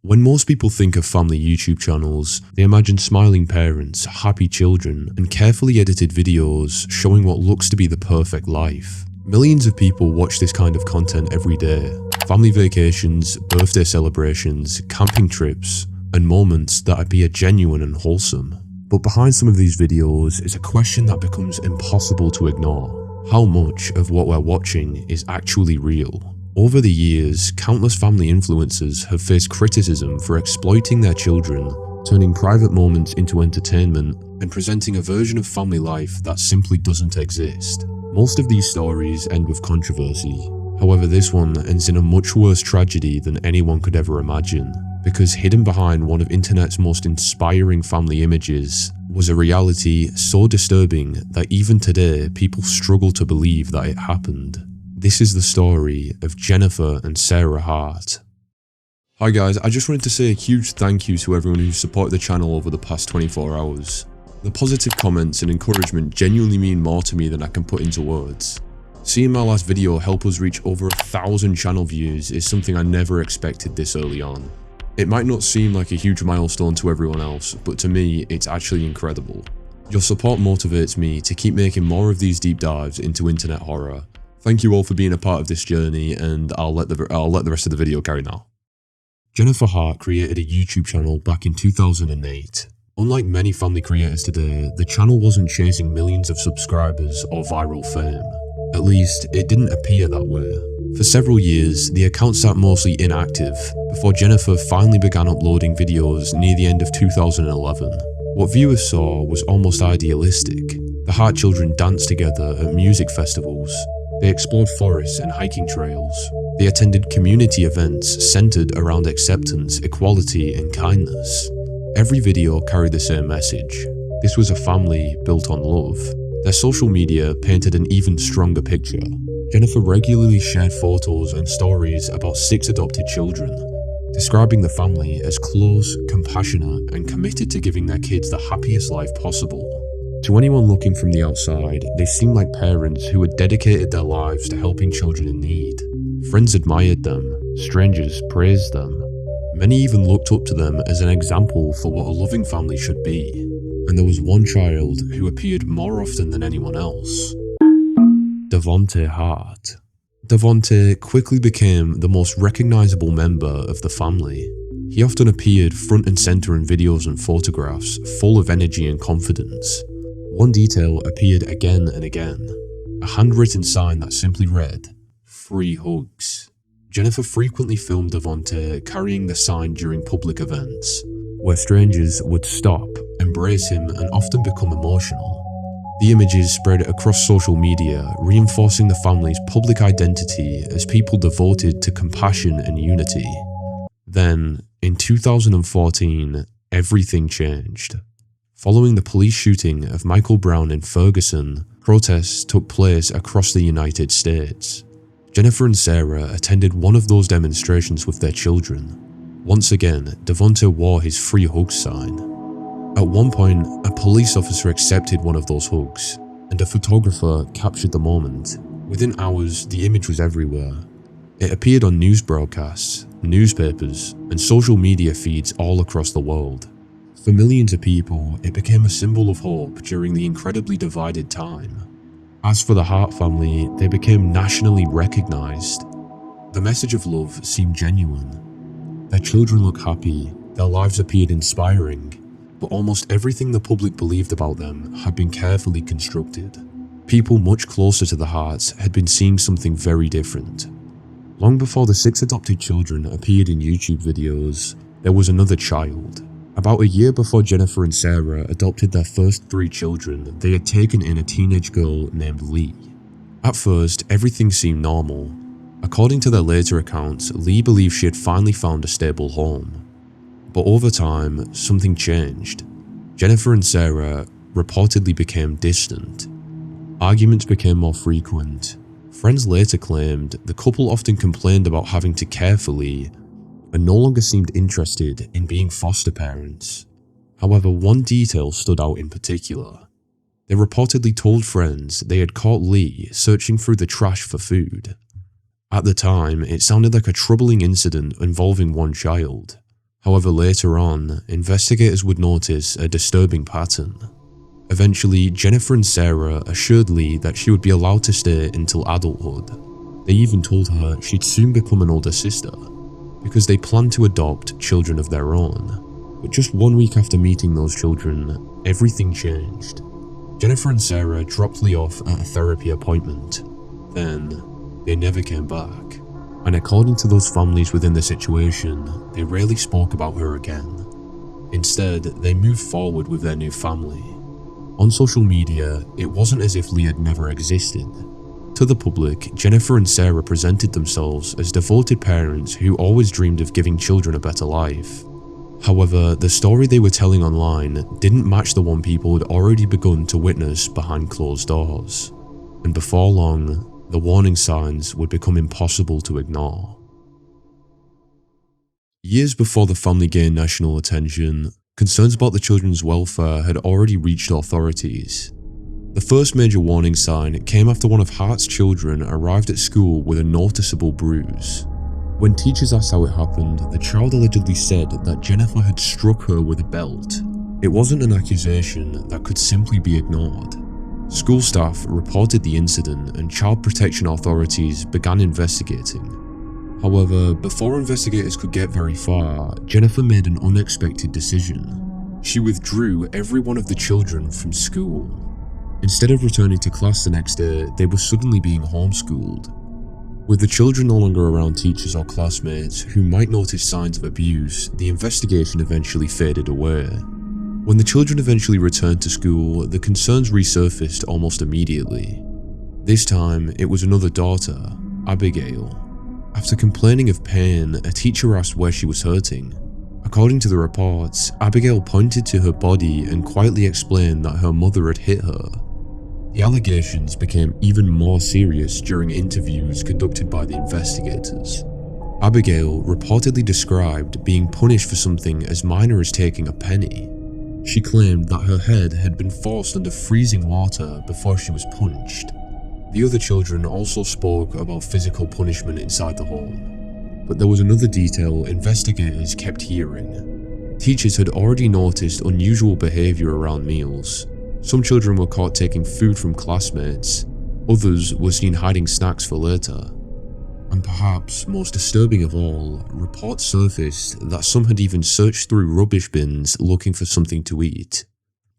When most people think of family YouTube channels, they imagine smiling parents, happy children, and carefully edited videos showing what looks to be the perfect life. Millions of people watch this kind of content every day. Family vacations, birthday celebrations, camping trips, and moments that appear genuine and wholesome. But behind some of these videos is a question that becomes impossible to ignore. How much of what we're watching is actually real? Over the years, countless family influencers have faced criticism for exploiting their children, turning private moments into entertainment, and presenting a version of family life that simply doesn't exist. Most of these stories end with controversy. However, this one ends in a much worse tragedy than anyone could ever imagine, because hidden behind one of internet's most inspiring family images was a reality so disturbing that even today people struggle to believe that it happened. This is the story of Jennifer and Sarah Hart. Hi guys, I just wanted to say a huge thank you to everyone who supported the channel over the past 24 hours. The positive comments and encouragement genuinely mean more to me than I can put into words. Seeing my last video help us reach over 1,000 channel views is something I never expected this early on. It might not seem like a huge milestone to everyone else, but to me, it's actually incredible. Your support motivates me to keep making more of these deep dives into internet horror. Thank you all for being a part of this journey, and I'll let the rest of the video carry now. Jennifer Hart created a YouTube channel back in 2008. Unlike many family creators today, the channel wasn't chasing millions of subscribers or viral fame. At least, it didn't appear that way. For several years, the account sat mostly inactive, before Jennifer finally began uploading videos near the end of 2011. What viewers saw was almost idealistic. The Hart children danced together at music festivals. They explored forests and hiking trails. They attended community events centered around acceptance, equality, and kindness. Every video carried the same message. This was a family built on love. Their social media painted an even stronger picture. Jennifer regularly shared photos and stories about 6 adopted children, describing the family as close, compassionate, and committed to giving their kids the happiest life possible. To anyone looking from the outside, they seemed like parents who had dedicated their lives to helping children in need. Friends admired them, strangers praised them. Many even looked up to them as an example for what a loving family should be. And there was one child who appeared more often than anyone else. Devonte Hart. Devonte quickly became the most recognizable member of the family. He often appeared front and center in videos and photographs, full of energy and confidence. One detail appeared again and again, a handwritten sign that simply read, "Free hugs." Jennifer frequently filmed Devonte carrying the sign during public events, where strangers would stop, embrace him, and often become emotional. The images spread across social media, reinforcing the family's public identity as people devoted to compassion and unity. Then, in 2014, everything changed. Following the police shooting of Michael Brown in Ferguson, protests took place across the United States. Jennifer and Sarah attended one of those demonstrations with their children. Once again, Devonte wore his free hugs sign. At one point, a police officer accepted one of those hugs, and a photographer captured the moment. Within hours, the image was everywhere. It appeared on news broadcasts, newspapers, and social media feeds all across the world. For millions of people, it became a symbol of hope during the incredibly divided time. As for the Hart family, they became nationally recognized. The message of love seemed genuine. Their children looked happy, their lives appeared inspiring, but almost everything the public believed about them had been carefully constructed. People much closer to the Harts had been seeing something very different. Long before the 6 adopted children appeared in YouTube videos, there was another child. About a year before Jennifer and Sarah adopted their first 3 children, they had taken in a teenage girl named Lee. At first, everything seemed normal. According to their later accounts, Lee believed she had finally found a stable home. But over time, something changed. Jennifer and Sarah reportedly became distant. Arguments became more frequent. Friends later claimed the couple often complained about having to care for Lee, and no longer seemed interested in being foster parents. However, one detail stood out in particular. They reportedly told friends they had caught Lee searching through the trash for food. At the time, it sounded like a troubling incident involving one child. However, later on, investigators would notice a disturbing pattern. Eventually, Jennifer and Sarah assured Lee that she would be allowed to stay until adulthood. They even told her she'd soon become an older sister, because they planned to adopt children of their own. But just 1 week after meeting those children, everything changed. Jennifer and Sarah dropped Lee off at a therapy appointment. Then, they never came back. And according to those families within the situation, they rarely spoke about her again. Instead, they moved forward with their new family. On social media, it wasn't as if Lee had never existed. To the public, Jennifer and Sarah presented themselves as devoted parents who always dreamed of giving children a better life. However, the story they were telling online didn't match the one people had already begun to witness behind closed doors. And before long, the warning signs would become impossible to ignore. Years before the family gained national attention, concerns about the children's welfare had already reached authorities. The first major warning sign came after one of Hart's children arrived at school with a noticeable bruise. When teachers asked how it happened, the child allegedly said that Jennifer had struck her with a belt. It wasn't an accusation that could simply be ignored. School staff reported the incident and child protection authorities began investigating. However, before investigators could get very far, Jennifer made an unexpected decision. She withdrew every one of the children from school. Instead of returning to class the next day, they were suddenly being homeschooled. With the children no longer around teachers or classmates who might notice signs of abuse, the investigation eventually faded away. When the children eventually returned to school, the concerns resurfaced almost immediately. This time, it was another daughter, Abigail. After complaining of pain, a teacher asked where she was hurting. According to the reports, Abigail pointed to her body and quietly explained that her mother had hit her. The allegations became even more serious during interviews conducted by the investigators. Abigail reportedly described being punished for something as minor as taking a penny. She claimed that her head had been forced under freezing water before she was punched. The other children also spoke about physical punishment inside the home. But there was another detail investigators kept hearing. Teachers had already noticed unusual behavior around meals. Some children were caught taking food from classmates. Others were seen hiding snacks for later. And perhaps most disturbing of all, reports surfaced that some had even searched through rubbish bins looking for something to eat.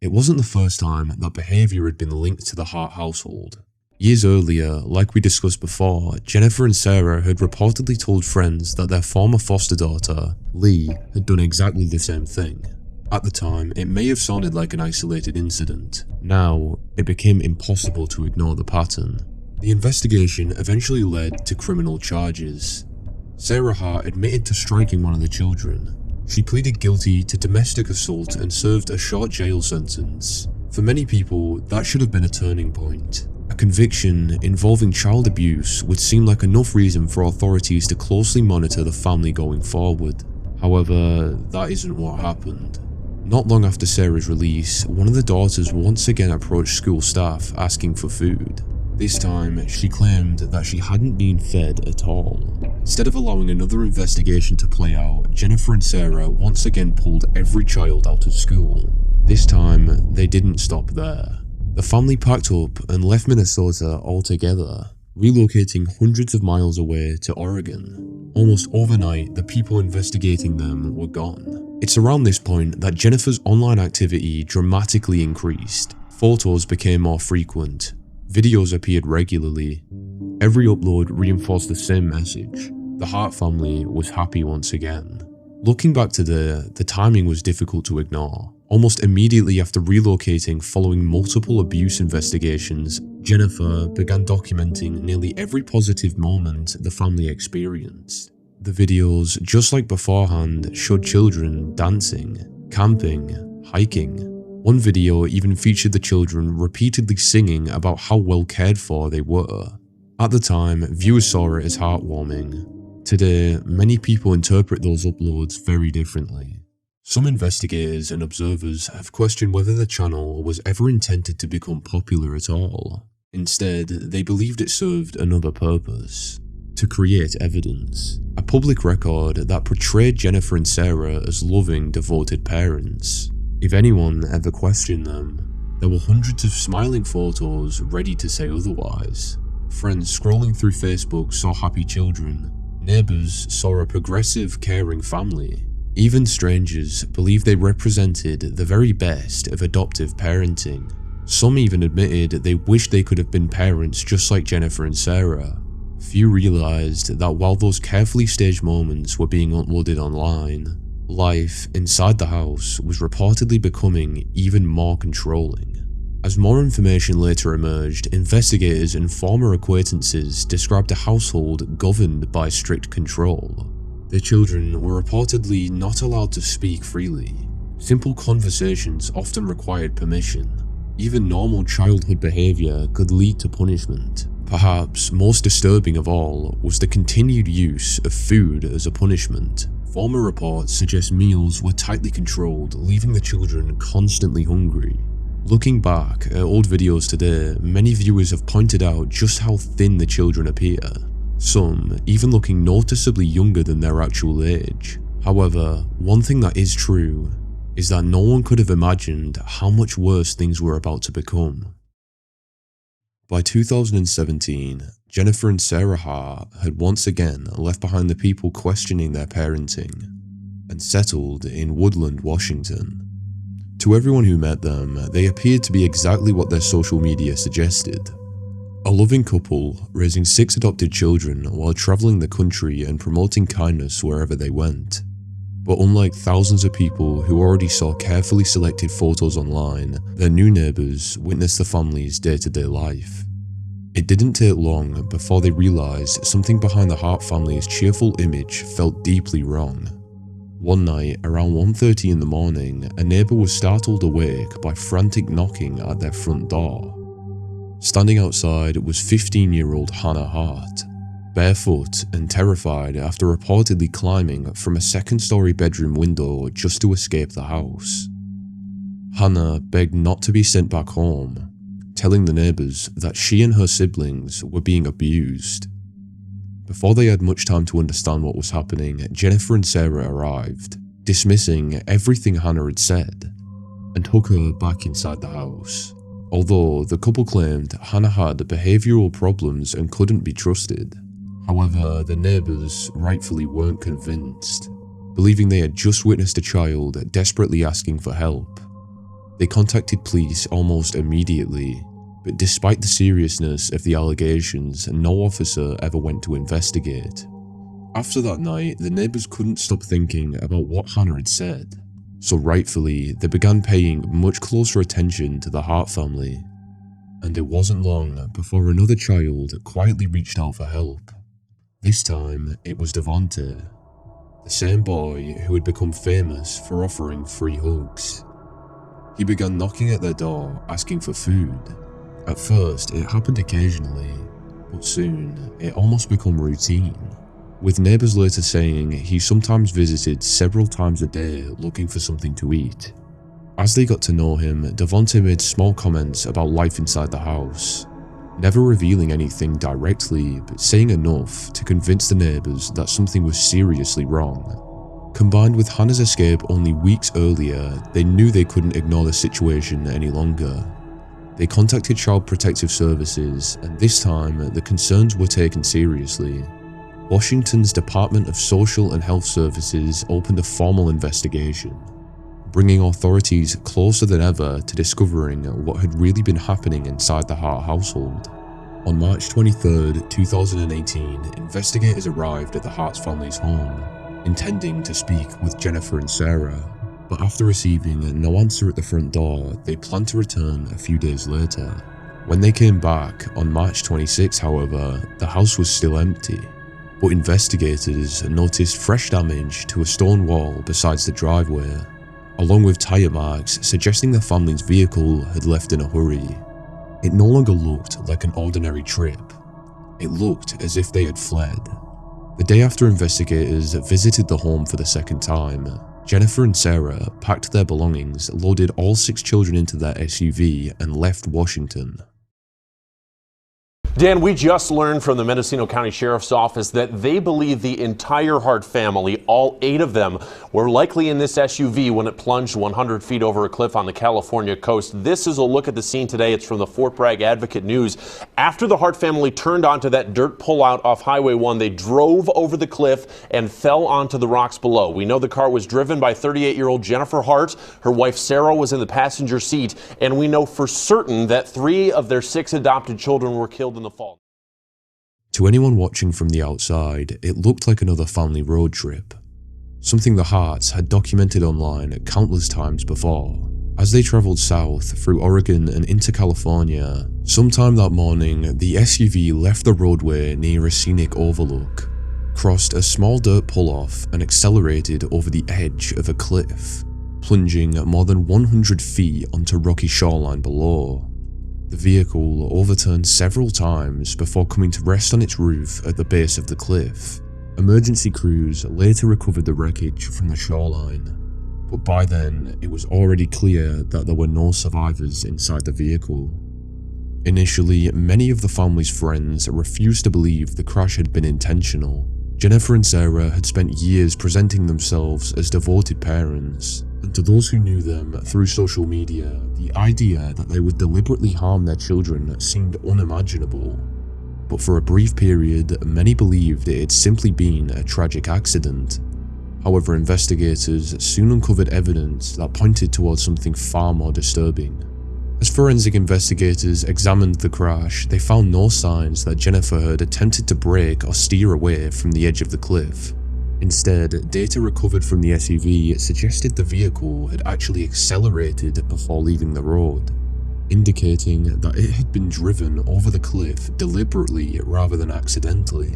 It wasn't the first time that behavior had been linked to the Hart household. Years earlier, like we discussed before, Jennifer and Sarah had reportedly told friends that their former foster daughter, Lee, had done exactly the same thing. At the time, it may have sounded like an isolated incident. Now, it became impossible to ignore the pattern. The investigation eventually led to criminal charges. Sarah Hart admitted to striking one of the children. She pleaded guilty to domestic assault and served a short jail sentence. For many people, that should have been a turning point. A conviction involving child abuse would seem like enough reason for authorities to closely monitor the family going forward. However, that isn't what happened. Not long after Sarah's release, one of the daughters once again approached school staff asking for food. This time, she claimed that she hadn't been fed at all. Instead of allowing another investigation to play out, Jennifer and Sarah once again pulled every child out of school. This time, they didn't stop there. The family packed up and left Minnesota altogether, relocating hundreds of miles away to Oregon. Almost overnight, the people investigating them were gone. It's around this point that Jennifer's online activity dramatically increased. Photos became more frequent. Videos appeared regularly. Every upload reinforced the same message. The Hart family was happy once again. Looking back today, the timing was difficult to ignore. Almost immediately after relocating following multiple abuse investigations, Jennifer began documenting nearly every positive moment the family experienced. The videos, just like beforehand, showed children dancing, camping, hiking. One video even featured the children repeatedly singing about how well cared for they were. At the time, viewers saw it as heartwarming. Today, many people interpret those uploads very differently. Some investigators and observers have questioned whether the channel was ever intended to become popular at all. Instead, they believed it served another purpose: to create evidence, a public record that portrayed Jennifer and Sarah as loving, devoted parents. If anyone ever questioned them, there were hundreds of smiling photos ready to say otherwise. Friends scrolling through Facebook saw happy children. Neighbours saw a progressive, caring family. Even strangers believed they represented the very best of adoptive parenting. Some even admitted they wished they could have been parents just like Jennifer and Sarah. Few realised that while those carefully staged moments were being uploaded online, life inside the house was reportedly becoming even more controlling. As more information later emerged, investigators and former acquaintances described a household governed by strict control. Their children were reportedly not allowed to speak freely. Simple conversations often required permission. Even normal childhood behaviour could lead to punishment. Perhaps most disturbing of all was the continued use of food as a punishment. Former reports suggest meals were tightly controlled, leaving the children constantly hungry. Looking back at old videos today, many viewers have pointed out just how thin the children appear, some even looking noticeably younger than their actual age. However, one thing that is true is that no one could have imagined how much worse things were about to become. By 2017, Jennifer and Sarah Hart had once again left behind the people questioning their parenting and settled in Woodland, Washington. To everyone who met them, they appeared to be exactly what their social media suggested. A loving couple raising 6 adopted children while traveling the country and promoting kindness wherever they went. But unlike thousands of people who already saw carefully selected photos online, their new neighbours witnessed the family's day-to-day life. It didn't take long before they realised something behind the Hart family's cheerful image felt deeply wrong. One night, around 1:30 in the morning, a neighbour was startled awake by frantic knocking at their front door. Standing outside was 15-year-old Hannah Hart, barefoot and terrified after reportedly climbing from a second-story bedroom window just to escape the house. Hannah begged not to be sent back home, telling the neighbours that she and her siblings were being abused. Before they had much time to understand what was happening, Jennifer and Sarah arrived, dismissing everything Hannah had said, and took her back inside the house. Although the couple claimed Hannah had behavioural problems and couldn't be trusted. However, the neighbours rightfully weren't convinced, believing they had just witnessed a child desperately asking for help. They contacted police almost immediately, but despite the seriousness of the allegations, no officer ever went to investigate. After that night, the neighbours couldn't stop thinking about what Hannah had said, so rightfully they began paying much closer attention to the Hart family. And it wasn't long before another child quietly reached out for help. This time, it was Devonte, the same boy who had become famous for offering free hugs. He began knocking at their door, asking for food. At first, it happened occasionally, but soon, it almost became routine, with neighbours later saying he sometimes visited several times a day looking for something to eat. As they got to know him, Devonte made small comments about life inside the house, never revealing anything directly, but saying enough to convince the neighbours that something was seriously wrong. Combined with Hannah's escape only weeks earlier, they knew they couldn't ignore the situation any longer. They contacted Child Protective Services, and this time the concerns were taken seriously. Washington's Department of Social and Health Services opened a formal investigation, bringing authorities closer than ever to discovering what had really been happening inside the Hart household. On March 23, 2018, investigators arrived at the Hart's family's home, intending to speak with Jennifer and Sarah. But after receiving no answer at the front door, they planned to return a few days later. When they came back on March 26, however, the house was still empty. But investigators noticed fresh damage to a stone wall besides the driveway, along with tyre marks suggesting the family's vehicle had left in a hurry. It no longer looked like an ordinary trip. It looked as if they had fled. The day after investigators visited the home for the second time, Jennifer and Sarah packed their belongings, loaded all 6 children into their SUV, and left Washington. Dan, we just learned from the Mendocino County Sheriff's Office that they believe the entire Hart family, all 8 of them, were likely in this SUV when it plunged 100 feet over a cliff on the California coast. This is a look at the scene today. It's from the Fort Bragg Advocate News. After the Hart family turned onto that dirt pullout off Highway 1, they drove over the cliff and fell onto the rocks below. We know the car was driven by 38-year-old Jennifer Hart. Her wife Sarah was in the passenger seat, and we know for certain that 3 of their 6 adopted children were killed in the fall. To anyone watching from the outside, it looked like another family road trip. Something the Harts had documented online countless times before. As they travelled south through Oregon and into California, sometime that morning, the SUV left the roadway near a scenic overlook, crossed a small dirt pull-off and accelerated over the edge of a cliff, plunging more than 100 feet onto rocky shoreline below. The vehicle overturned several times before coming to rest on its roof at the base of the cliff. Emergency crews later recovered the wreckage from the shoreline, but by then it was already clear that there were no survivors inside the vehicle. Initially, many of the family's friends refused to believe the crash had been intentional. Jennifer and Sarah had spent years presenting themselves as devoted parents, and to those who knew them through social media, the idea that they would deliberately harm their children seemed unimaginable. But for a brief period, many believed it had simply been a tragic accident. However, investigators soon uncovered evidence that pointed towards something far more disturbing. As forensic investigators examined the crash, they found no signs that Jennifer had attempted to brake or steer away from the edge of the cliff. Instead, data recovered from the SUV suggested the vehicle had actually accelerated before leaving the road, indicating that it had been driven over the cliff deliberately rather than accidentally.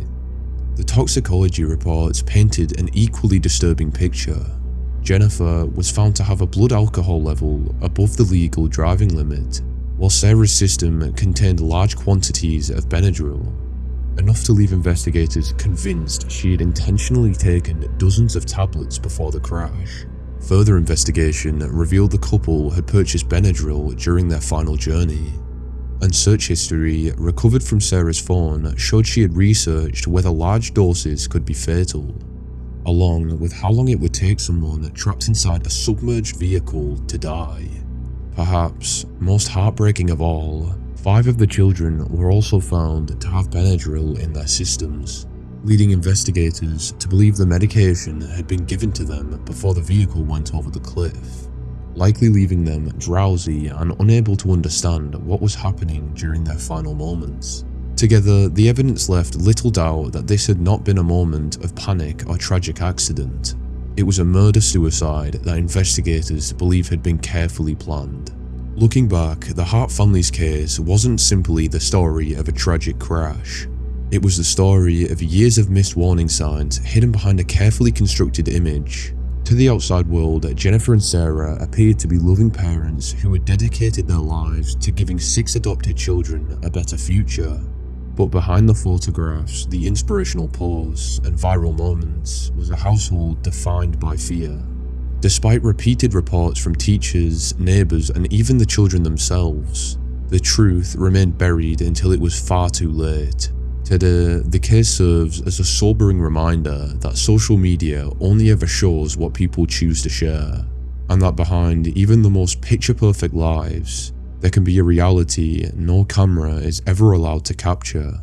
The toxicology reports painted an equally disturbing picture. Jennifer was found to have a blood alcohol level above the legal driving limit, while Sarah's system contained large quantities of Benadryl, enough to leave investigators convinced she had intentionally taken dozens of tablets before the crash. Further investigation revealed the couple had purchased Benadryl during their final journey, and search history recovered from Sarah's phone showed she had researched whether large doses could be fatal, along with how long it would take someone trapped inside a submerged vehicle to die. Perhaps most heartbreaking of all, 5 of the children were also found to have Benadryl in their systems, leading investigators to believe the medication had been given to them before the vehicle went over the cliff, likely leaving them drowsy and unable to understand what was happening during their final moments. Together, the evidence left little doubt that this had not been a moment of panic or tragic accident. It was a murder-suicide that investigators believe had been carefully planned. Looking back, the Hart family's case wasn't simply the story of a tragic crash. It was the story of years of missed warning signs hidden behind a carefully constructed image. To the outside world, Jennifer and Sarah appeared to be loving parents who had dedicated their lives to giving 6 adopted children a better future. But behind the photographs, the inspirational posts, and viral moments was a household defined by fear. Despite repeated reports from teachers, neighbours, and even the children themselves, the truth remained buried until it was far too late. Today, the case serves as a sobering reminder that social media only ever shows what people choose to share, and that behind even the most picture-perfect lives, there can be a reality no camera is ever allowed to capture.